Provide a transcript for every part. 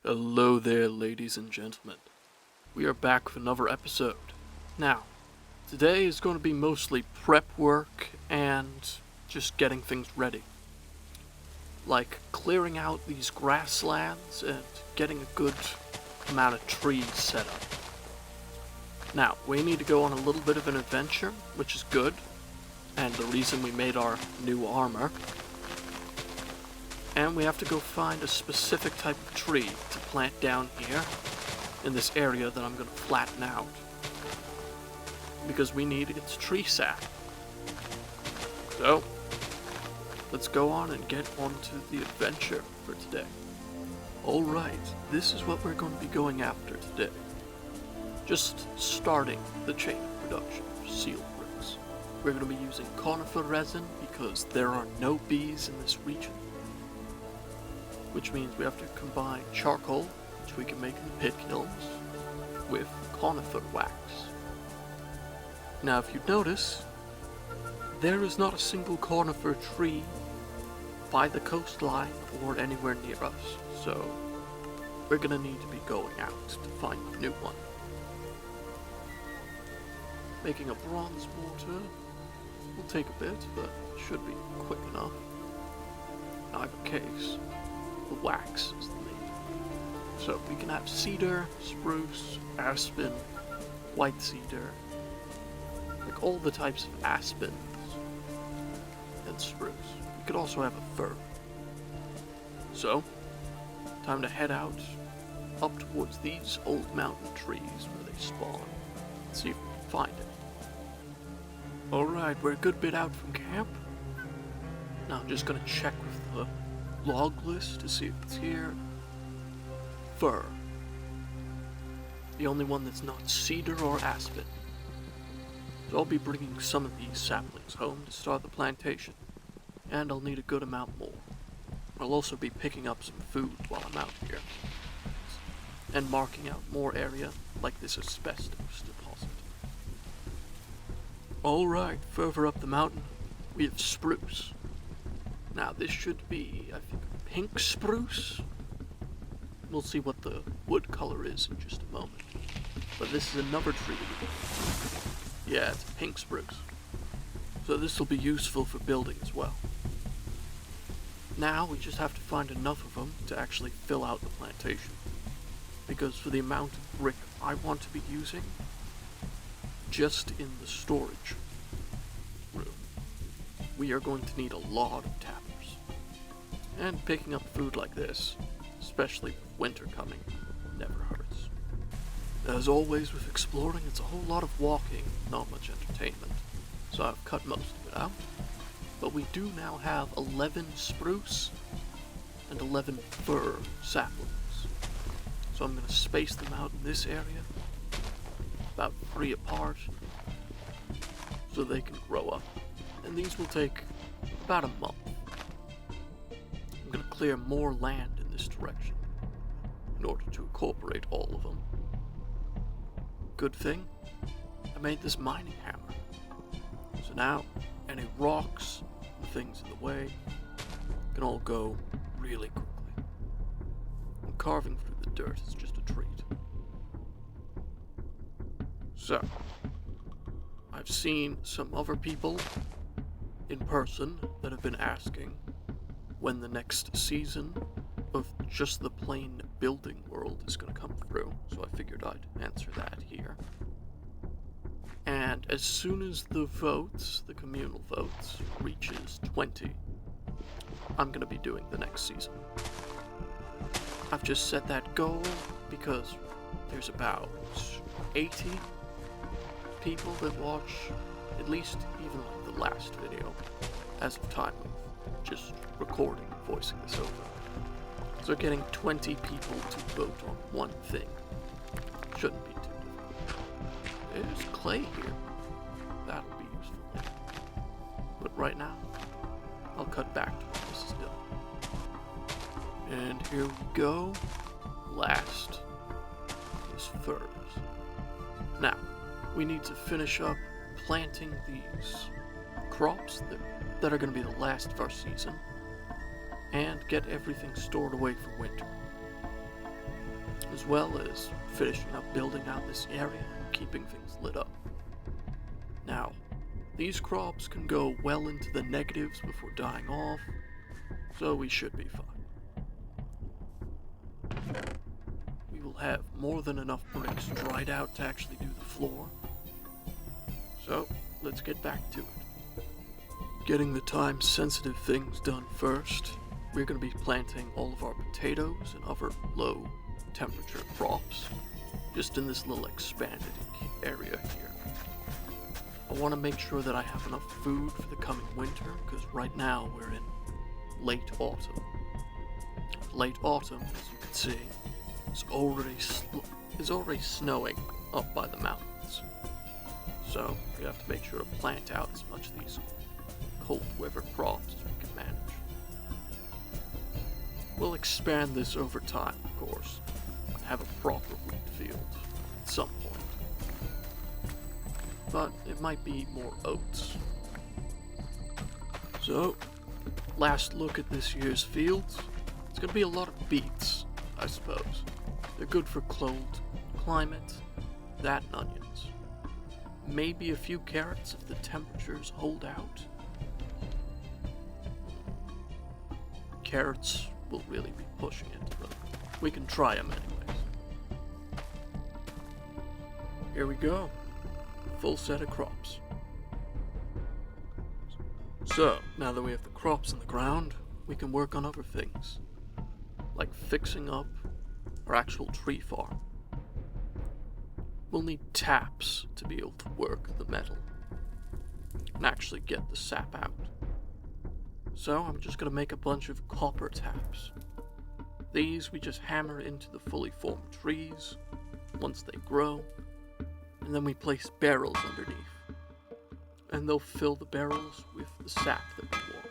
Hello there, ladies and gentlemen. We are back with another episode. Now, today is going to be mostly prep work and just getting things ready. Like clearing out these grasslands and getting a good amount of trees set up. Now, we need to go on a little bit of an adventure, which is good, and the reason we made our new armor. And we have to go find a specific type of tree to plant down here in this area that I'm going to flatten out. Because we need its tree sap. So, let's go on and get onto the adventure for today. Alright, this is what we're going to be going after today. Just starting the chain of production of seal bricks. We're going to be using conifer resin because there are no bees in this region. Which means we have to combine charcoal, which we can make in the pit kilns, with conifer wax. Now, if you notice, there is not a single conifer tree by the coastline or anywhere near us, so we're gonna need to be going out to find a new one. Making a bronze mortar will take a bit, but should be quick enough. In either case, the wax is the main. So we can have cedar, spruce, aspen, white cedar, like all the types of aspens and spruce. We could also have a fir. So, time to head out up towards these old mountain trees where they spawn and see if we can find it. Alright, we're a good bit out from camp. Now I'm just gonna check with the log list to see if it's here. Fir. The only one that's not cedar or aspen. So I'll be bringing some of these saplings home to start the plantation. And I'll need a good amount more. I'll also be picking up some food while I'm out here. And marking out more area like this asbestos deposit. Alright, further up the mountain, we have spruce. Now this should be, I think, pink spruce? We'll see what the wood color is in just a moment. But this is another tree. Yeah, it's pink spruce. So this will be useful for building as well. Now we just have to find enough of them to actually fill out the plantation. Because for the amount of brick I want to be using, just in the storage room, we are going to need a lot of tappers. And picking up food like this, especially with winter coming, never hurts. As always with exploring, it's a whole lot of walking, not much entertainment, so I've cut most of it out. But we do now have 11 spruce and 11 fir saplings. So I'm going to space them out in this area, about 3 apart, so they can grow up. And these will take about a month. I'm going to clear more land in this direction in order to incorporate all of them. Good thing, I made this mining hammer. So now, any rocks and things in the way can all go really quickly. And carving through the dirt is just a treat. So, I've seen some other people in person that have been asking when the next season of just the plain building world is going to come through, so I figured I'd answer that here. And as soon as the votes, the communal votes, reaches 20, I'm going to be doing the next season. I've just set that goal because there's about 80 people that watch at least even like the last video as of time of just recording and voicing this over. So getting 20 people to vote on one thing shouldn't be too difficult. There's clay here. That'll be useful. But right now, I'll cut back to what this is doing. And here we go. Last is firs. Now, we need to finish up planting these crops that are going to be the last of our season, and get everything stored away for winter. as well as finishing up building out this area and keeping things lit up. Now, these crops can go well into the negatives before dying off, so we should be fine. We will have more than enough bricks dried out to actually do the floor, so let's get back to it. Getting the time-sensitive things done first, we're going to be planting all of our potatoes and other low-temperature crops, just in this little expanded area here. I want to make sure that I have enough food for the coming winter, because right now we're in late autumn. Late autumn, as you can see, is already snowing up by the mountains. So we have to make sure to plant out as much of these cold weather crops as we can manage. We'll expand this over time, of course, and have a proper wheat field at some point. But it might be more oats. So, last look at this year's fields. It's going to be a lot of beets, I suppose. They're good for cold climate, that and onions. Maybe a few carrots if the temperatures hold out. Carrots will really be pushing into them. We can try them anyways. Here we go. Full set of crops. So, now that we have the crops in the ground, we can work on other things, like fixing up our actual tree farm. We'll need taps to be able to work the metal and actually get the sap out. So I'm just going to make a bunch of copper taps. These we just hammer into the fully formed trees once they grow, and then we place barrels underneath, and they'll fill the barrels with the sap that we want.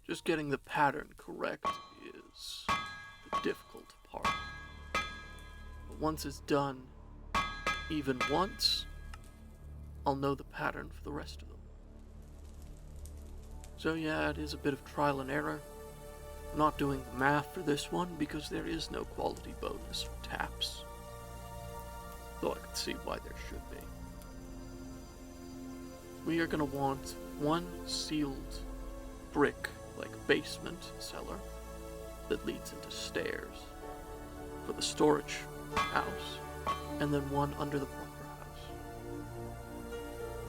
Just getting the pattern correct is the difficult part. But once it's done, even once, I'll know the pattern for the rest of them. So yeah, it is a bit of trial and error. I'm not doing the math for this one because there is no quality bonus for taps. Though I can see why there should be. We are going to want one sealed brick, like basement cellar, that leads into stairs for the storage house, and then one under the bunker house.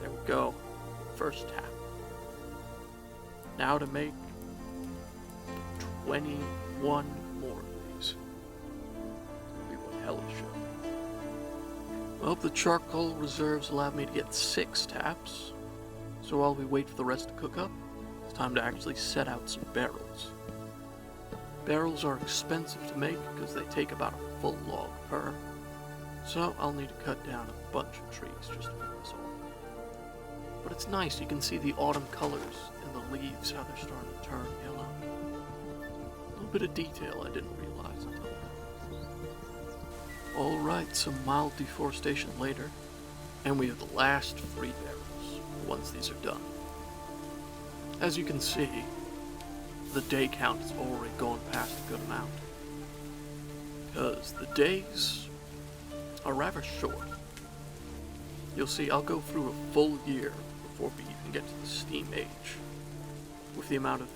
There we go. First tap. Now to make 21 more of these. It's gonna be one hell of a show. Well, the charcoal reserves allowed me to get 6 taps, so while we wait for the rest to cook up, it's time to actually set out some barrels. Barrels are expensive to make because they take about a full log per, so I'll need to cut down a bunch of trees just to make this all. But it's nice, you can see the autumn colors in the leaves, how they're starting to turn yellow. A little bit of detail I didn't realize until now. Alright, some mild deforestation later, and we have the last 3 barrels once these are done. As you can see, the day count is already going past a good amount, because the days are rather short. You'll see I'll go through a full year before we even get to the steam age, with the amount of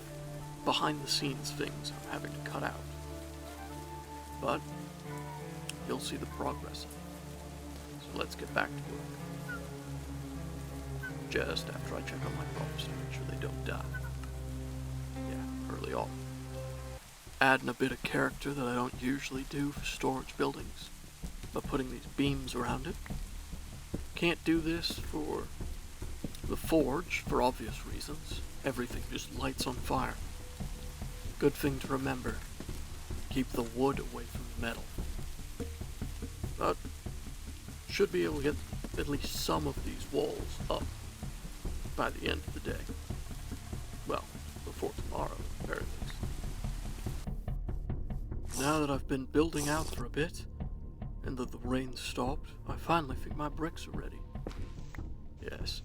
behind-the-scenes things I'm having to cut out. But you'll see the progress of it. So let's get back to work. Just after I check on my crops to make sure they don't die. Yeah, early on. Adding a bit of character that I don't usually do for storage buildings, by putting these beams around it. Can't do this for the forge, for obvious reasons. Everything just lights on fire. Good thing to remember. Keep the wood away from the metal. But should be able to get at least some of these walls up by the end of the day. Well, before tomorrow, at the very least. Now that I've been building out for a bit, and that the rain stopped, I finally think my bricks are ready. Yes,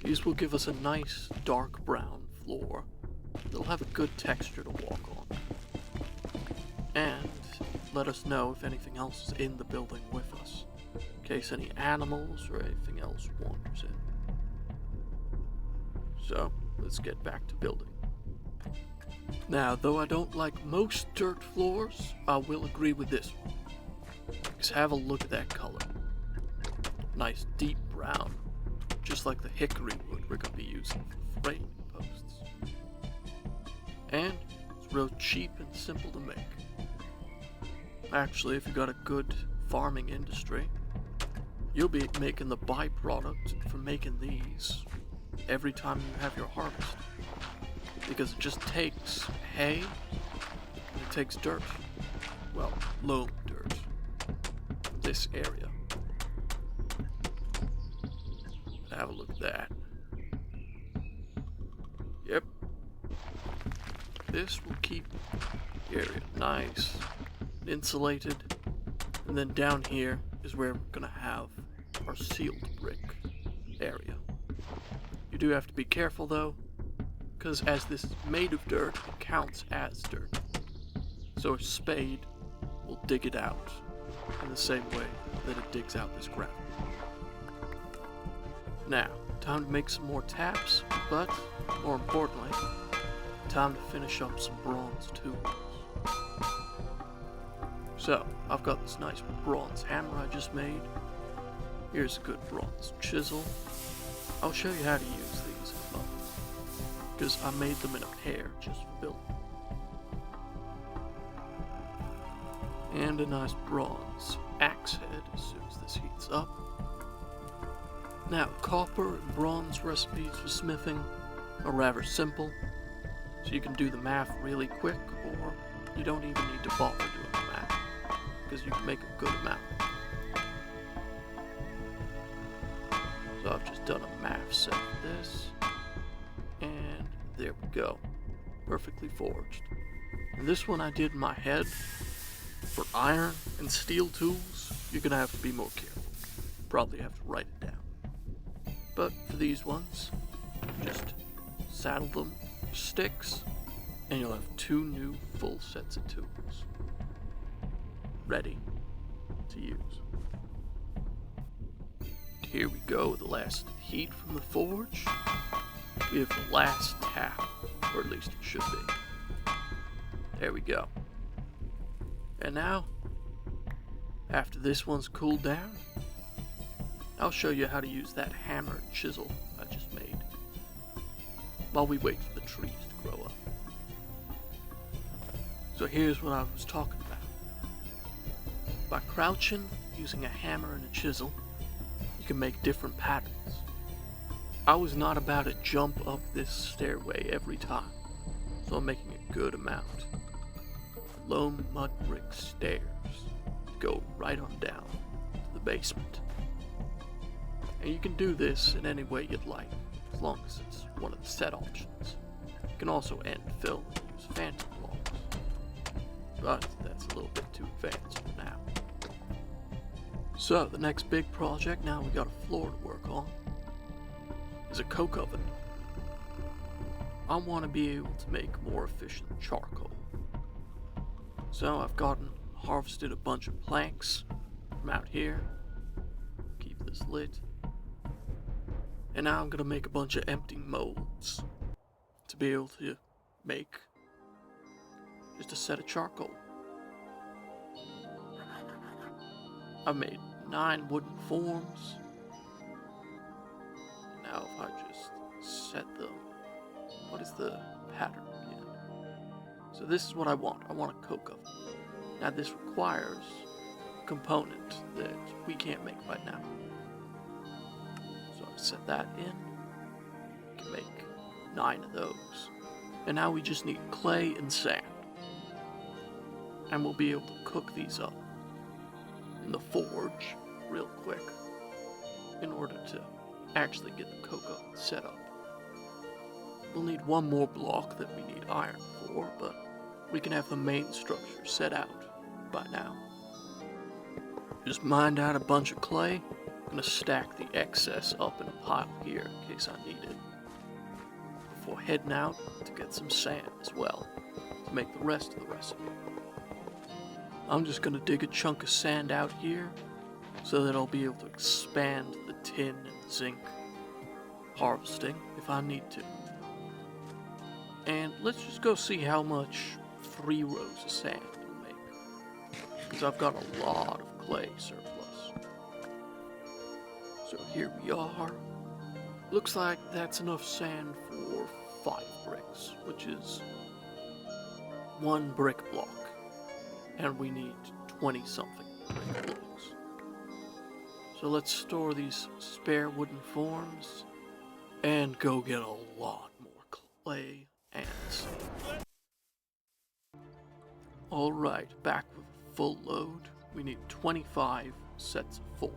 these will give us a nice dark brown floor they'll have a good texture to walk on. And let us know if anything else is in the building with us, in case any animals or anything else wanders in. So, let's get back to building. Now, though I don't like most dirt floors, I will agree with this one. Because have a look at that color. Nice deep brown, just like the hickory wood we're going to be using for framing posts. And it's real cheap and simple to make. Actually, if you got a good farming industry, you'll be making the byproduct from making these every time you have your harvest. Because it just takes hay, and it takes dirt. Well, loam dirt. This area. Have a look at that. Yep. This will keep the area nice, insulated, and then down here is where we're gonna have our sealed brick area. You do have to be careful though, because as this is made of dirt, it counts as dirt. So a spade will dig it out in the same way that it digs out this gravel. Now, time to make some more taps, but more importantly, time to finish up some bronze tools. So, I've got this nice bronze hammer I just made. Here's a good bronze chisel. I'll show you how to use these in a moment, because I made them in a pair just for building. And a nice bronze axe head as soon as this heats up. Now, copper and bronze recipes for smithing are rather simple, so you can do the math really quick, or you don't even need to bother doing the math, because you can make a good amount. So I've just done a math set for this, and there we go, perfectly forged. And this one I did in my head. For iron and steel tools, you're gonna have to be more careful. Probably have to write it down. But for these ones, just saddle them with sticks, and you'll have 2 new full sets of tools ready to use. Here we go, the last heat from the forge. We have the last tap, or at least it should be. There we go. And now, after this one's cooled down, I'll show you how to use that hammer and chisel I just made, while we wait for the trees to grow up. So here's what I was talking about. By crouching, using a hammer and a chisel, you can make different patterns. I was not about to jump up this stairway every time, so I'm making a good amount. Loam mud brick stairs go right on down to the basement. And you can do this in any way you'd like, as long as it's one of the set options. You can also end fill and use phantom blocks, but that's a little bit too advanced for now. So the next big project, now we got a floor to work on, is a coke oven. I want to be able to make more efficient charcoal. So I've harvested a bunch of planks from out here, keep this lit, and now I'm going to make a bunch of empty molds to be able to make just a set of charcoal. I've made 9 wooden forms. Now if I just set them, what is the pattern again? So this is what I want. I want a coke oven. Now this requires a component that we can't make right now. So I set that in. We can make 9 of those. And now we just need clay and sand. And we'll be able to cook these up in the forge real quick in order to actually get the coke oven set up. We'll need one more block that we need iron for, but we can have the main structure set out by now. Just mined out a bunch of clay. I'm gonna stack the excess up in a pile here in case I need it before before heading out to get some sand as well, to make the rest of the recipe. I'm just gonna dig a chunk of sand out here, so that I'll be able to expand the tin and zinc harvesting if I need to. And let's just go see how much 3 rows of sand will make, because I've got a lot of clay surplus. So here we are. Looks like that's enough sand for 5 bricks, which is 1 brick block. And we need 20-something brick blocks. So let's store these spare wooden forms and go get a lot more clay and sand. Alright, back with a full load. We need 25 sets of 4.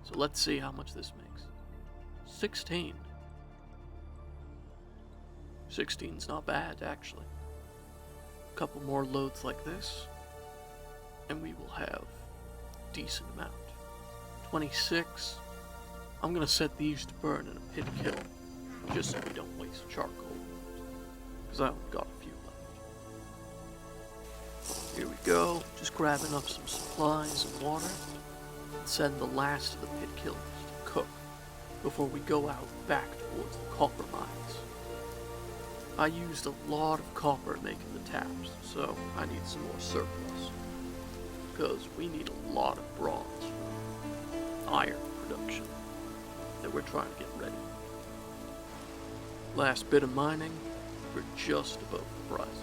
So let's see how much this makes. 16. 16's not bad, actually. A couple more loads like this, and we will have a decent amount. 26. I'm gonna set these to burn in a pit kiln, just so we don't waste charcoal, because I only got a few left. Here we go, just grabbing up some supplies and water, and send the last of the pit kilns to cook before we go out back towards the copper mines. I used a lot of copper making the taps, so I need some more surplus, because we need a lot of bronze for iron production that we're trying to get ready. Last bit of mining, we're just above the price.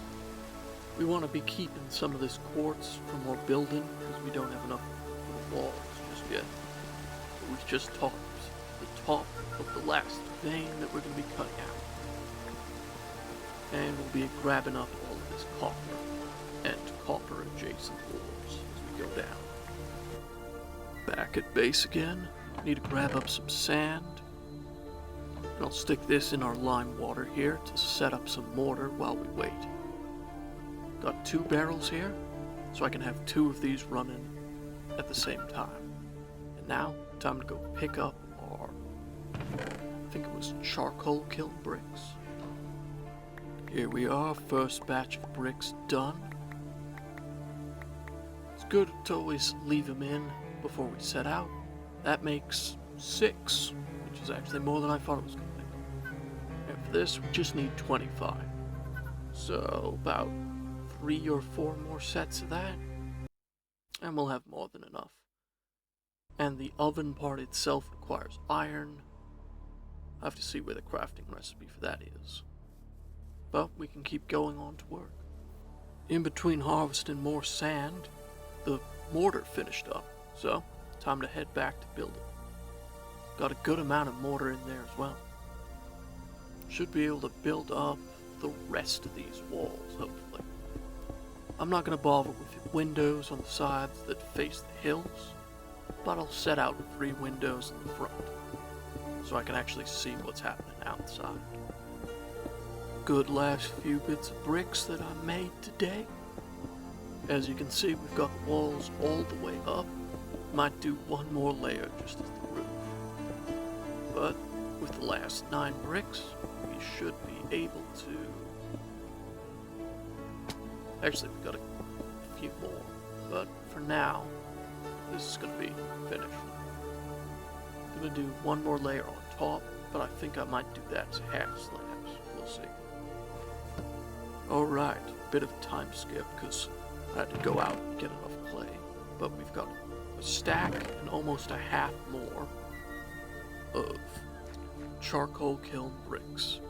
We want to be keeping some of this quartz for more building, because we don't have enough for the walls just yet. But we've just topped the top of the last vein that we're going to be cutting out. And we'll be grabbing up all of this copper and copper adjacent ores as we go down. Back at base again, need to grab up some sand. And I'll stick this in our lime water here to set up some mortar while we wait. Got 2 barrels here, so I can have 2 of these running at the same time. And now, time to go pick up our, I think it was charcoal kiln bricks. Here we are, first batch of bricks done. It's good to always leave them in before we set out. That makes 6, which is actually more than I thought it was going to make. And for this, we just need 25. So, about 3 or 4 more sets of that, and we'll have more than enough. And the oven part itself requires iron. I have to see where the crafting recipe for that is. But we can keep going on to work. In between harvesting more sand, the mortar finished up, so time to head back to building. Got a good amount of mortar in there as well. Should be able to build up the rest of these walls, hopefully. I'm not going to bother with windows on the sides that face the hills, but I'll set out 3 windows in the front, so I can actually see what's happening outside. Good last few bits of bricks that I made today. As you can see, we've got the walls all the way up. Might do 1 more layer just as the roof. But with the last 9 bricks, we should be able to... Actually, we've got a few more, but for now, this is going to be finished. I'm going to do 1 more layer on top, but I think I might do that as half slabs. We'll see. Alright, bit of a time skip because I had to go out and get enough clay, but we've got a stack and almost a half more of charcoal kiln bricks.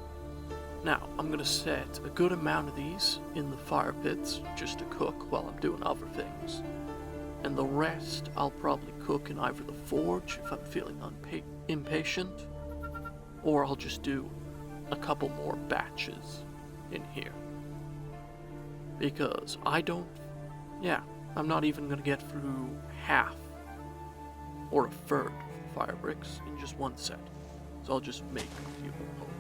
Now, I'm going to set a good amount of these in the fire pits just to cook while I'm doing other things. And the rest I'll probably cook in either the forge if I'm feeling impatient, or I'll just do a couple more batches in here. Because I'm not even going to get through half or a third of the fire bricks in just 1 set. So I'll just make a few more holes.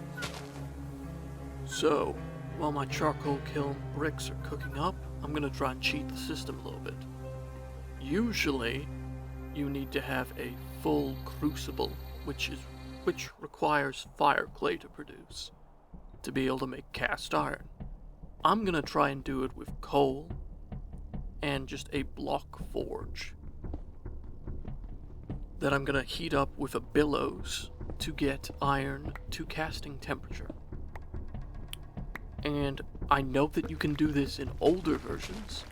So, while my charcoal kiln bricks are cooking up, I'm going to try and cheat the system a little bit. Usually, you need to have a full crucible, which requires fire clay to produce. to be able to make cast iron. I'm gonna try and do it with coal and just a block forge that I'm gonna heat up with a billows to get iron to casting temperature. And I know that you can do this in older versions.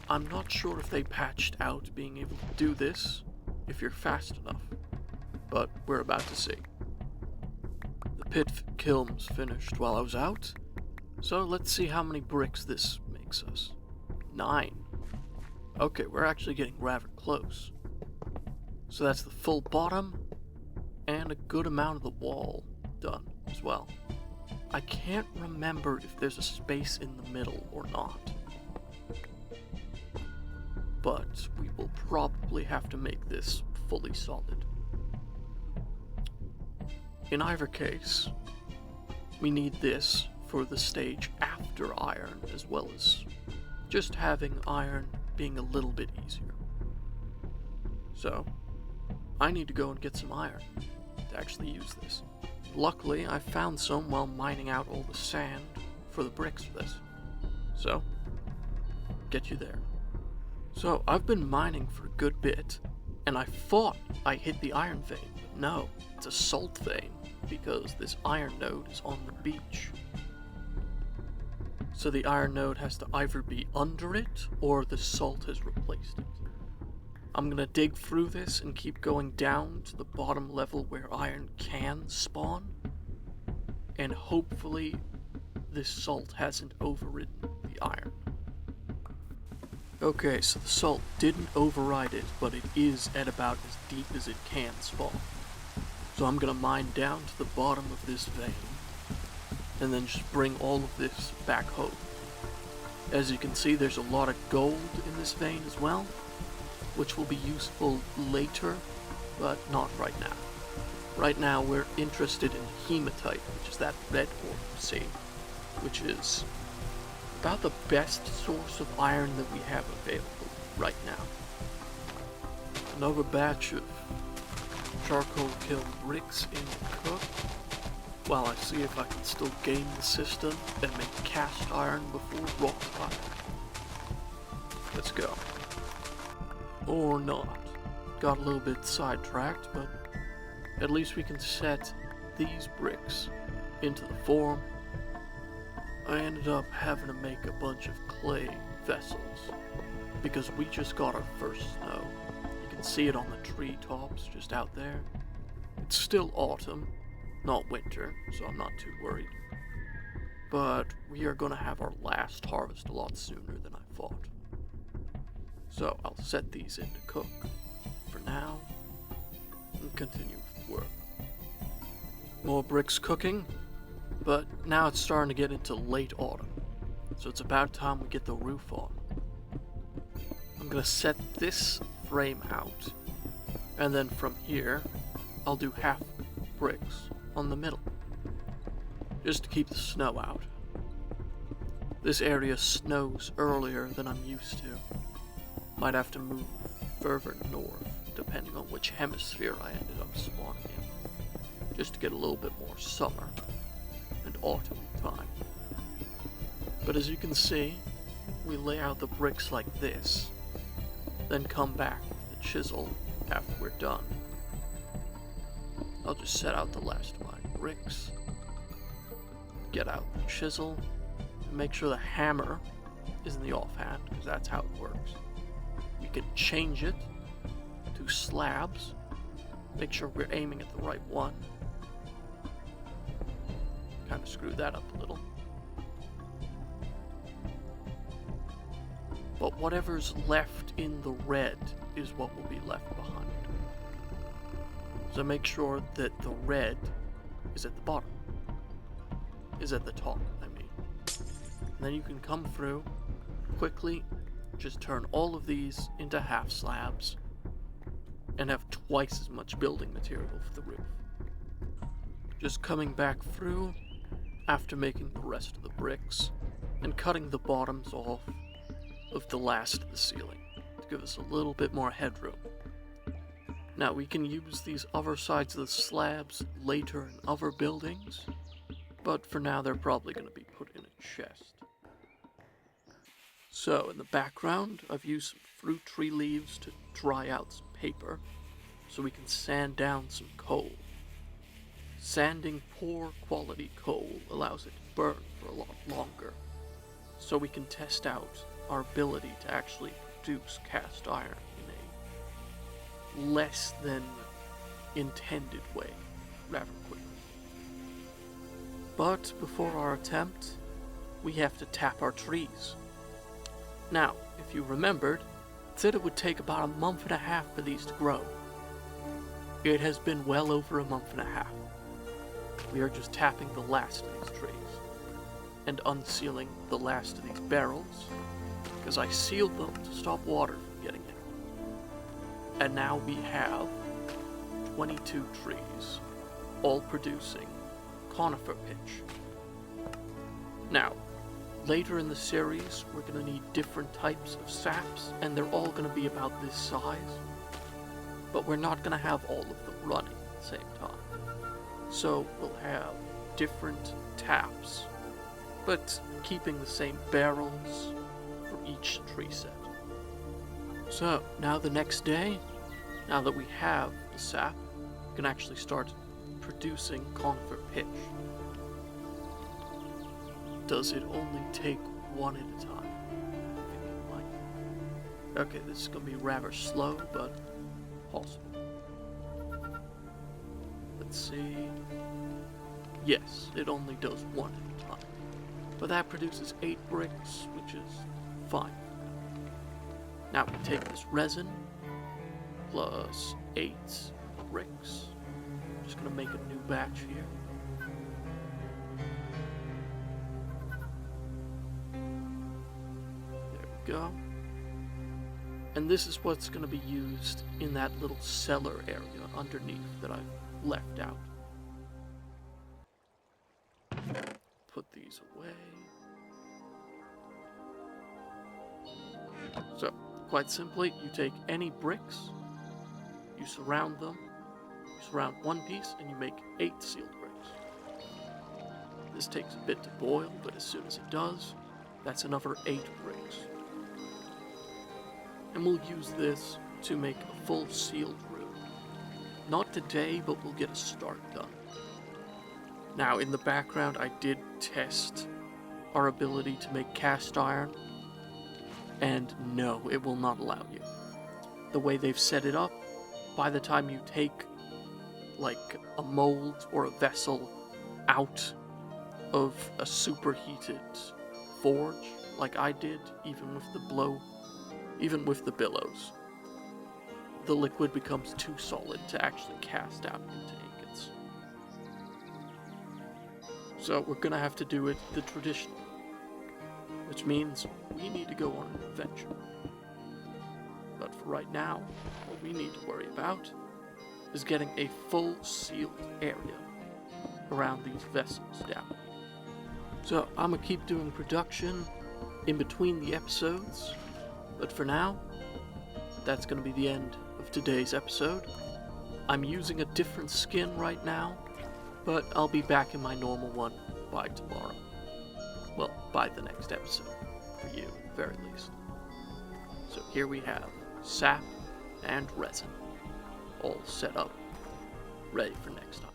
I'm not sure if they patched out being able to do this if you're fast enough, but we're about to see. The pit kiln's finished while I was out, so let's see how many bricks this makes us. 9. Okay, we're actually getting rather close. So that's the full bottom, and a good amount of the wall done as well. I can't remember if there's a space in the middle or not, but we will probably have to make this fully solid. In either case, we need this for the stage after iron, as well as just having iron being a little bit easier. So, I need to go and get some iron to actually use this. Luckily, I found some while mining out all the sand for the bricks for this. So, get you there. So, I've been mining for a good bit, and I thought I hit the iron vein, but no, it's a salt vein, because this iron node is on the beach. So the iron node has to either be under it, or the salt has replaced it. I'm gonna dig through this and keep going down to the bottom level where iron can spawn, and hopefully this salt hasn't overridden the iron. Okay, so the salt didn't override it, but it is at about as deep as it can spawn. So I'm gonna mine down to the bottom of this vein, and then just bring all of this back home. As you can see, there's a lot of gold in this vein as well, which will be useful later, but not right now. Right now we're interested in hematite, which is that red ore you see, which is about the best source of iron that we have available right now. Another batch of charcoal kiln bricks in the cook, while I see if I can still game the system and make cast iron before wrought iron. Let's go. Or not. Got a little bit sidetracked, but at least we can set these bricks into the form. I ended up having to make a bunch of clay vessels because we just got our first snow. You can see it on the treetops just out there. It's still autumn, not winter, so I'm not too worried. But we are going to have our last harvest a lot sooner than I thought. So I'll set these in to cook for now and continue with the work. More bricks cooking, but now it's starting to get into late autumn, so it's about time we get the roof on. I'm gonna set this frame out, and then from here, I'll do half bricks on the middle, just to keep the snow out. This area snows earlier than I'm used to. Might have to move further north, depending on which hemisphere I ended up spawning in, just to get a little bit more summer and autumn time. But as you can see, we lay out the bricks like this, then come back with the chisel after we're done. I'll just set out the last of my bricks, get out the chisel, and make sure the hammer is in the offhand, because that's how it works. We can change it to slabs, make sure we're aiming at the right one. Kind of screw that up a little. But whatever's left in the red is what will be left behind. So make sure that the red is at the bottom. Is at the top, I mean. And then you can come through quickly, just turn all of these into half slabs, and have twice as much building material for the roof. Just coming back through after making the rest of the bricks, and cutting the bottoms off of the last of the ceiling to give us a little bit more headroom. Now we can use these other sides of the slabs later in other buildings, but for now they're probably going to be put in a chest. So, in the background, I've used some fruit tree leaves to dry out some paper, so we can sand down some coal. Sanding poor quality coal allows it to burn for a lot longer, so we can test out our ability to actually produce cast iron in a less than intended way rather quickly. But before our attempt, we have to tap our trees. Now, if you remembered, it said it would take about a month and a half for these to grow. It has been well over a month and a half. We are just tapping the last of these trees and unsealing the last of these barrels, because I sealed them to stop water from getting in. And now we have 22 trees, all producing conifer pitch. Now, later in the series, we're going to need different types of saps, and they're all going to be about this size, but we're not going to have all of them running at the same time. So we'll have different taps, but keeping the same barrels for each tree set. So, now the next day, now that we have the sap, we can actually start producing conifer pitch. Does it only take one at a time? Okay, this is going to be rather slow, but possible. Let's see. Yes, it only does one at a time. But that produces 8 bricks, which is fine. Now we take this resin, plus 8 bricks. I'm just going to make a new batch here. There we go. And this is what's going to be used in that little cellar area underneath that I've left out. Put these away. So, quite simply, you take any bricks, you surround them, you surround one piece, and you make 8 sealed bricks. This takes a bit to boil, but as soon as it does, that's another 8 bricks. And we'll use this to make a full sealed room. Not today, but we'll get a start done. Now, in the background, I did test our ability to make cast iron, and no, it will not allow you. The way they've set it up, by the time you take, like, a mold or a vessel out of a superheated forge, like I did, even with the billows, the liquid becomes too solid to actually cast out into ingots. So we're gonna have to do it the traditional way, which means we need to go on an adventure. But for right now, what we need to worry about is getting a full sealed area around these vessels down here. So I'm gonna keep doing production in between the episodes, but for now, that's gonna be the end of today's episode. I'm using a different skin right now, but I'll be back in my normal one by tomorrow. Well, by the next episode, for you, at the very least. So here we have sap and resin, all set up, ready for next time.